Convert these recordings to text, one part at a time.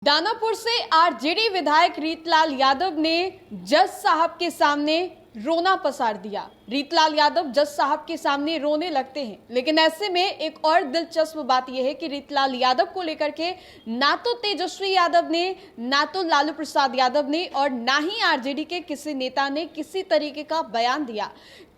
दानापुर से आरजेडी विधायक रीतलाल यादव ने जज साहब के सामने रोना पसार दिया। रीतलाल यादव जज साहब के सामने रोने लगते हैं, लेकिन ऐसे में एक और दिलचस्प बात यह है कि रीतलाल यादव को लेकर के ना तो तेजस्वी यादव ने, ना तो लालू प्रसाद यादव ने और ना ही आरजेडी के किसी नेता ने किसी तरीके का बयान दिया।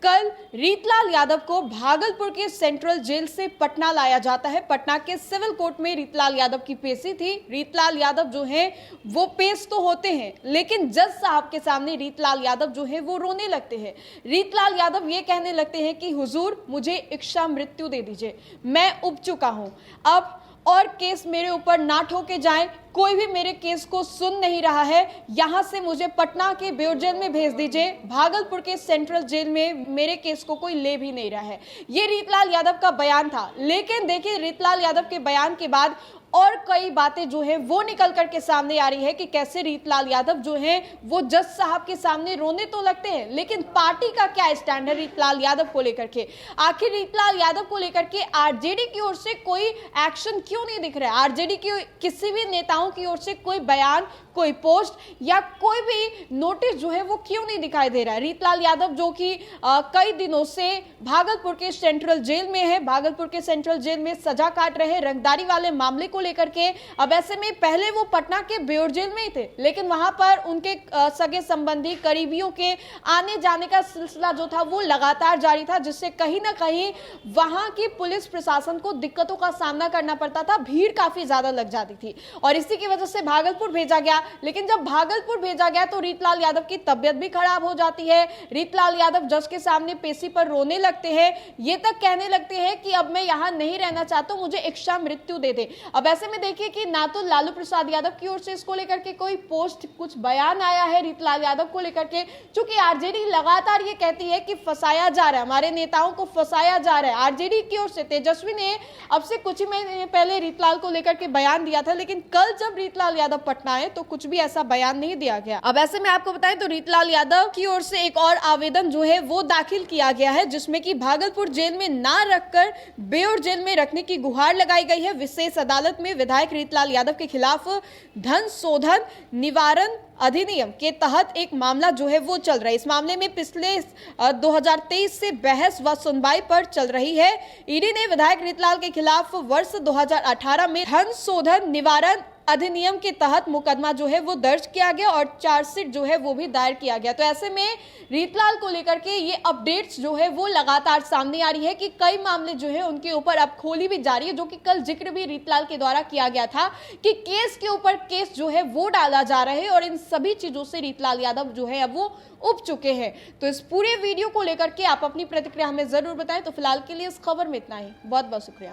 कल रीतलाल यादव को भागलपुर के सेंट्रल जेल से पटना लाया जाता है। पटना के सिविल कोर्ट में रीतलाल यादव की पेशी थी। रीतलाल यादव जो हैं वो पेश तो होते हैं, लेकिन जज साहब के सामने रीतलाल यादव जो है वो रोने लगते हैं। रीतलाल यादव ये कहने लगते हैं कि हुजूर मुझे इच्छा मृत्यु दे दीजिए, मैं उब चुका हूं, अब और केस मेरे ऊपर ना ठोके जाएं, कोई भी मेरे केस को सुन नहीं रहा है, यहां से मुझे पटना के बेउर जेल में भेज दीजिए, भागलपुर के सेंट्रल जेल में मेरे केस को कोई ले भी नहीं रहा है। ये रीतलाल यादव का बयान था। लेकिन देखिए, रीतलाल यादव के बयान के बाद और कई बातें जो है वो निकल करके सामने आ रही है कि कैसे रीतलाल यादव जो है वो जज साहब के सामने रोने तो लगते हैं, लेकिन पार्टी का क्या स्टैंड है रीतलाल यादव को लेकर के। आखिर रीतलाल यादव को लेकर के आरजेडी की ओर से कोई एक्शन क्यों नहीं दिख रहा है? आरजेडी की किसी भी नेताओं की ओर से कोई बयान, कोई पोस्ट या कोई भी नोटिस जो है वो क्यों नहीं दिखाई दे रहा है? रीतलाल यादव जो कि कई दिनों से भागलपुर के सेंट्रल जेल में है, भागलपुर के सेंट्रल जेल में सजा काट रहे रंगदारी वाले मामले को लेकर के। अब ऐसे में पहले वो पटना के बेउर जेल में ही थे, लेकिन वहां पर उनके सगे संबंधी करीबियों के आने जाने का सिलसिला जो था वो लगातार जारी था, जिससे कहीं ना कहीं वहां की पुलिस प्रशासन को दिक्कतों का सामना करना पड़ता था, भीड़ काफी ज्यादा लग जाती थी और इसी की वजह से भागलपुर भेजा गया। लेकिन जब भागलपुर भेजा गया तो रीतलाल यादव की तबियत भी खराब हो जाती है। रीतलाल यादव जज के सामने पेशी पर रोने लगते हैं, ये तक कहने लगते हैं कि अब मैं यहां नहीं रहना चाहता हूं, मुझे इच्छा मृत्यु दे दे। अब ऐसे में देखिए कि ना तो लालू प्रसाद यादव की ओर से इसको लेकर के कोई पोस्ट, कुछ बयान आया है रीतलाल यादव को लेकर के, क्योंकि आरजेडी लगातार ये कहती है कि फंसाया जा रहा है, हमारे नेताओं को फंसाया जा रहा है। आरजेडी की ओर से तेजस्वी ने अब से कुछ ही महीने पहले रीतलाल को लेकर के बयान दिया था, लेकिन कल जब रीतलाल यादव पटना आए तो कुछ भी ऐसा बयान नहीं दिया गया। अब ऐसे में आपको बताएं तो रीतलाल यादव की ओर से एक और आवेदन जो है वो दाखिल किया गया है, जिसमें कि भागलपुर जेल में ना रखकर बेउर जेल में रखने की गुहार लगाई गई है। विशेष अदालत में विधायक रीतलाल यादव के खिलाफ धन शोधन निवारण अधिनियम के तहत एक मामला जो है वो चल रहा है। इस मामले में पिछले 2023 से बहस व सुनवाई पर चल रही है। ईडी ने विधायक रीतलाल के खिलाफ वर्ष 2018 में धन शोधन निवारण अधिनियम के तहत मुकदमा जो है वो दर्ज किया गया और चार्जशीट जो है वो भी दायर किया गया। तो ऐसे में रीतलाल को लेकर के ये अपडेट्स जो है वो लगातार सामने आ रही है कि कई मामले जो है उनके ऊपर अब खोली भी जा रही है, जो कि कल जिक्र भी रीतलाल के द्वारा किया गया था कि केस के ऊपर केस जो है वो डाला जा रहा है और इन सभी चीजों से रीतलाल यादव जो है अब वो उब चुके हैं। तो इस पूरे वीडियो को लेकर के आप अपनी प्रतिक्रिया हमें जरूर बताएं। तो फिलहाल के लिए इस खबर में इतना ही। बहुत बहुत शुक्रिया।